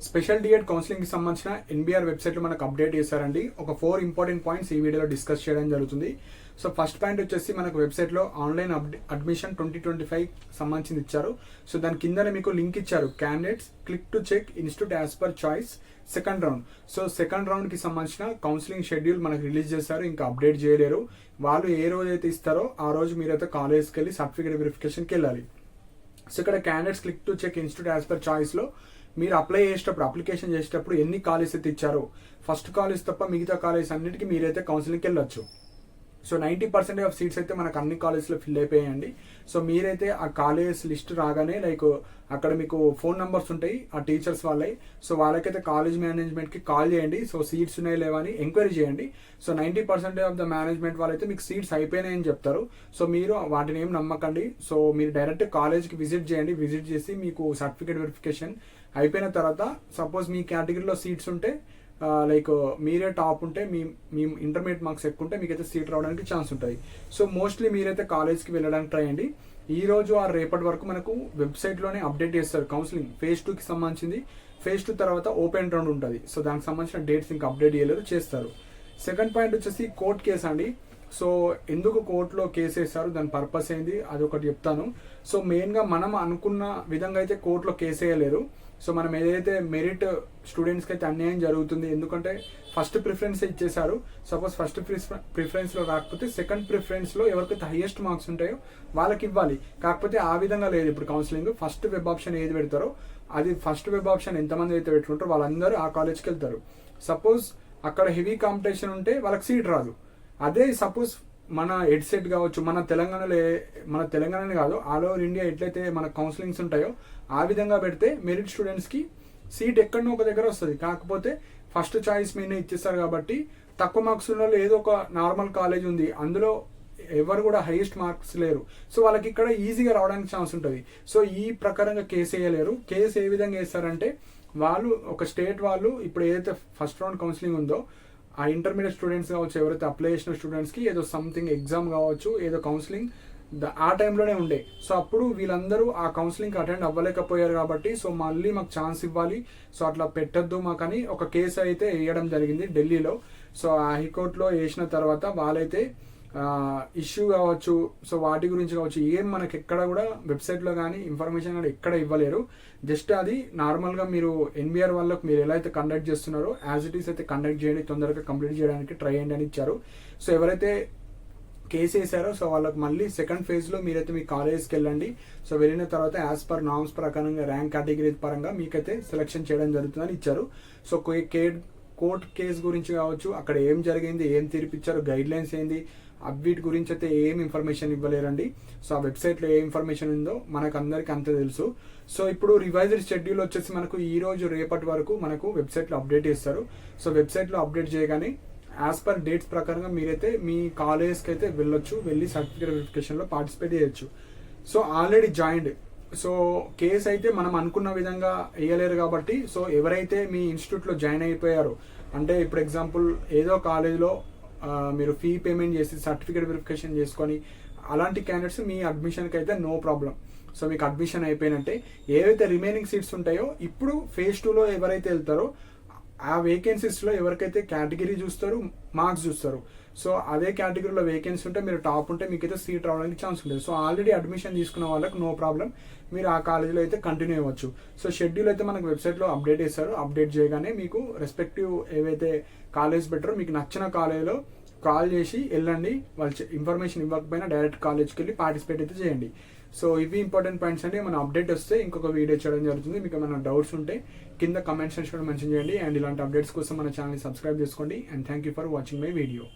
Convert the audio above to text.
Special D.Ed counselling కి సంబంధించిన NBR website లో మనకు అప్డేట్ చేశారండి. ఒక 4 ఇంపార్టెంట్ పాయింట్స్ ఈ వీడియోలో డిస్కస్ చేయడం జరుగుతుంది. సో ఫస్ట్ పాయింట్ వచ్చేసి మనకు వెబ్సైట్ లో ఆన్లైన్ అడ్మిషన్ 2025 సంబంధించింది ఇచ్చారు. సో దాని కిందనే మీకు లింక్ ఇచ్చారు, candidates click to check institute as per choice second round. So second round కి సంబంధించిన కౌన్సిలింగ్ షెడ్యూల్ మనకు రిలీజ్ చేశారు, ఇంకా అప్డేట్ చేయలేరు. వాళ్ళు ఏ రోజు అయితే ఇస్తారో ఆ రోజు మీరైతే కాలేజ్కి వెళ్ళి సర్టిఫికేట్ వెరిఫికేషన్కి వెళ్ళాలి. సో ఇక్కడ candidates click to check institute as per choice లో మీరు అప్లై చేసేటప్పుడు, అప్లికేషన్ చేసేటప్పుడు ఎన్ని కాలేజ్ అయితే ఇచ్చారో ఫస్ట్ కాలేజ్ తప్ప మిగతా కాలేజ్ అన్నిటికీ మీరైతే కౌన్సిలింగ్కి వెళ్ళొచ్చు. సో 90% ఆఫ్ సీట్స్ అయితే మనకు అన్ని కాలేజ్లో ఫిల్ అయిపోయాయండి. సో మీరైతే ఆ కాలేజ్ లిస్ట్ రాగానే అక్కడ మీకు ఫోన్ నెంబర్స్ ఉంటాయి ఆ టీచర్స్ వాళ్ళవి. సో వాళ్ళకైతే కాలేజ్ మేనేజ్మెంట్కి కాల్ చేయండి. సో సీట్స్ ఉన్నాయి లేవా అని ఎంక్వైరీ చేయండి. సో 90% ఆఫ్ ద మేనేజ్మెంట్ వాళ్ళైతే మీకు సీట్స్ అయిపోయినాయని చెప్తారు. సో మీరు వాటిని ఏం నమ్మకండి. సో మీరు డైరెక్ట్ కాలేజ్కి విజిట్ చేయండి. విజిట్ చేసి మీకు సర్టిఫికేట్ వెరిఫికేషన్ అయిపోయిన తర్వాత సపోజ్ మీ కేటగిరీలో సీట్స్ ఉంటే మీరే టాప్ ఉంటే మీ ఇంటర్మీడియట్ మార్క్స్ ఎక్కువ ఉంటే మీకైతే సీట్ రావడానికి ఛాన్స్ ఉంటుంది. సో మోస్ట్లీ మీరైతే కాలేజ్కి వెళ్ళడానికి ట్రై చేయండి. ఈ రోజు ఆ రేపటి వరకు మనకు వెబ్సైట్లోనే అప్డేట్ చేస్తారు. కౌన్సిలింగ్ ఫేజ్ 2కి సంబంధించింది. ఫేజ్ 2 తర్వాత ఓపెన్ రౌండ్ ఉంటుంది. సో దానికి సంబంధించిన డేట్స్ ఇంకా అప్డేట్ చేయలేరు, చేస్తారు. సెకండ్ పాయింట్ వచ్చేసి కోర్ట్ కేసు అండి. సో ఎందుకు కోర్టులో కేసు వేస్తారు, దాని పర్పస్ ఏంది అది ఒకటి చెప్తాను. సో మెయిన్గా మనం అనుకున్న విధంగా అయితే కోర్టులో కేసు వేయలేరు. సో మనం ఏదైతే మెరిట్ స్టూడెంట్స్కి అయితే అన్యాయం జరుగుతుంది, ఎందుకంటే ఫస్ట్ ప్రిఫరెన్స్ ఇచ్చేసారు. సపోజ్ ఫస్ట్ ప్రిఫరెన్స్లో రాకపోతే సెకండ్ ప్రిఫరెన్స్లో ఎవరికైతే హైయెస్ట్ మార్క్స్ ఉంటాయో వాళ్ళకి ఇవ్వాలి. కాకపోతే ఆ విధంగా లేదు ఇప్పుడు కౌన్సిలింగ్. ఫస్ట్ వెబ్ ఆప్షన్ ఏది పెడతారో అది ఫస్ట్ వెబ్ ఆప్షన్ ఎంతమంది అయితే పెట్టుకుంటారో వాళ్ళందరూ ఆ కాలేజ్కి వెళ్తారు. సపోజ్ అక్కడ హెవీ కాంపిటీషన్ ఉంటే వాళ్ళకి సీట్ రాదు. అదే సపోజ్ మన హెడ్సెట్ కావచ్చు, మన తెలంగాణనే కాదు ఆల్ ఓవర్ ఇండియా ఎట్లయితే మన కౌన్సిలింగ్స్ ఉంటాయో ఆ విధంగా పెడితే మెరిట్ స్టూడెంట్స్కి సీట్ ఎక్కడనో ఒక దగ్గర వస్తుంది. కాకపోతే ఫస్ట్ చాయిస్ మీనే ఇచ్చేస్తారు కాబట్టి తక్కువ మార్క్స్ ఉన్న ఏదో ఒక నార్మల్ కాలేజ్ ఉంది, అందులో ఎవరు కూడా హైయెస్ట్ మార్క్స్ లేరు. సో వాళ్ళకి ఇక్కడ ఈజీగా రావడానికి ఛాన్స్ ఉంటుంది. సో ఈ ప్రకారంగా కేసు వేయలేరు. కేసు ఏ విధంగా వేస్తారంటే వాళ్ళు ఒక స్టేట్ వాళ్ళు ఇప్పుడు ఏదైతే ఫస్ట్ రౌండ్ కౌన్సిలింగ్ ఉందో ఆ ఇంటర్మీడియట్ స్టూడెంట్స్ కావచ్చు, ఎవరైతే అప్లై చేసిన స్టూడెంట్స్కి ఏదో సంథింగ్ ఎగ్జామ్ కావచ్చు, ఏదో కౌన్సిలింగ్ ఆ టైంలోనే ఉండే. సో అప్పుడు వీళ్ళందరూ ఆ కౌన్సిలింగ్కి అటెండ్ అవ్వలేకపోయారు కాబట్టి సో మళ్ళీ మాకు ఛాన్స్ ఇవ్వాలి, సో అట్లా పెట్టద్దు మాకని ఒక కేసు అయితే వేయడం జరిగింది ఢిల్లీలో. సో ఆ హైకోర్టులో వేసిన తర్వాత వాళ్ళైతే ఇష్యూ కావచ్చు, సో వాటి గురించి కావచ్చు ఏం మనకి ఎక్కడ కూడా వెబ్సైట్లో కానీ ఇన్ఫర్మేషన్ కానీ ఎక్కడ ఇవ్వలేరు. జస్ట్ అది నార్మల్గా మీరు ఎన్బిఆర్ వాళ్ళకు మీరు ఎలా అయితే కండక్ట్ చేస్తున్నారో యాజ్ ఇట్ ఈస్ అయితే కండక్ట్ చేయండి, తొందరగా కంప్లీట్ చేయడానికి ట్రై చేయండి అని ఇచ్చారు. సో ఎవరైతే కేసు వేసారో సో వాళ్ళకి మళ్ళీ సెకండ్ ఫేజ్లో మీరైతే మీ కాలేజ్కి వెళ్ళండి. సో వెళ్ళిన తర్వాత యాజ్ పర్ నామ్స్ ప్రకారంగా ర్యాంక్ కేటగిరీ పరంగా మీకైతే సెలెక్షన్ చేయడం జరుగుతుందని ఇచ్చారు. సో కోర్ట్ కేసు గురించి కావచ్చు, అక్కడ ఏం జరిగింది, ఏం తీర్పిచ్చారు, గైడ్ లైన్స్ ఏంది, వీటి గురించి అయితే ఏం ఇన్ఫర్మేషన్ ఇవ్వలేరండి. సో ఆ వెబ్సైట్లో ఏ ఇన్ఫర్మేషన్ ఉందో మనకు అందరికీ అంతే తెలుసు. సో ఇప్పుడు రివైజ్డ్ షెడ్యూల్ వచ్చేసి మనకు ఈ రోజు రేపటి వరకు మనకు వెబ్సైట్లో అప్డేట్ చేస్తారు. సో వెబ్సైట్లో అప్డేట్ చేయగానే యాజ్ పర్ డేట్స్ ప్రకారంగా మీరైతే మీ కాలేజ్కి అయితే వెళ్ళొచ్చు, వెళ్ళి సర్టిఫికేట్ వెరిఫికేషన్లో పార్టిసిపేట్ చేయొచ్చు. So already joined, so case అయితే మనం అనుకున్న విధంగా వేయలేరు కాబట్టి సో ఎవరైతే మీ ఇన్స్టిట్యూట్లో జాయిన్ అయిపోయారో, అంటే ఇప్పుడు ఎగ్జాంపుల్ ఏదో కాలేజ్లో మీరు ఫీ పేమెంట్ చేసి సర్టిఫికేట్ వెరిఫికేషన్ చేసుకొని అలాంటి క్యాండిడేట్స్ మీ అడ్మిషన్కి అయితే నో ప్రాబ్లం. సో మీకు అడ్మిషన్ అయిపోయినట్టే. ఏవైతే రిమైనింగ్ సీట్స్ ఉంటాయో ఇప్పుడు ఫేజ్ 2లో ఎవరైతే వెళ్తారో ఆ వేకెన్సీస్లో ఎవరికైతే కేటగిరీ చూస్తారు, మార్క్స్ చూస్తారు. సో అదే కేటగిరీలో వేకెన్సీ ఉంటే మీరు టాప్ ఉంటే మీకైతే సీట్ రావడానికి ఛాన్స్ ఉంటుంది. సో ఆల్రెడీ అడ్మిషన్ తీసుకున్న వాళ్ళకి నో ప్రాబ్లం, మీరు ఆ కాలేజీలో అయితే కంటిన్యూ అవ్వచ్చు. సో షెడ్యూల్ అయితే మనకు వెబ్సైట్లో అప్డేట్ చేస్తారు. అప్డేట్ చేయగానే మీకు రెస్పెక్టివ్ ఏవైతే కాలేజ్ పెట్టారో మీకు నచ్చిన కాలేజ్లో కాల్ చేసి వెళ్ళండి. వాళ్ళు ఇన్ఫర్మేషన్ ఇవ్వకపోయినా డైరెక్ట్ కాలేజ్కి వెళ్ళి పార్టిసిపేట్ అయితే చేయండి. సో ఇవి ఇంపార్టెంట్ పాయింట్స్ అండి. మన అప్డేట్ వస్తే ఇంకొక వీడియో చేయడం జరుగుతుంది. మీకు ఏమైనా డౌట్స్ ఉంటే కింద కమెంట్ సెక్షన్లో మెన్షన్ చేయండి. అండ్ ఇలాంటి అప్డేట్స్ కోసం మన ఛానల్ని సబ్స్క్రైబ్ చేసుకోండి. And thank you for watching my video.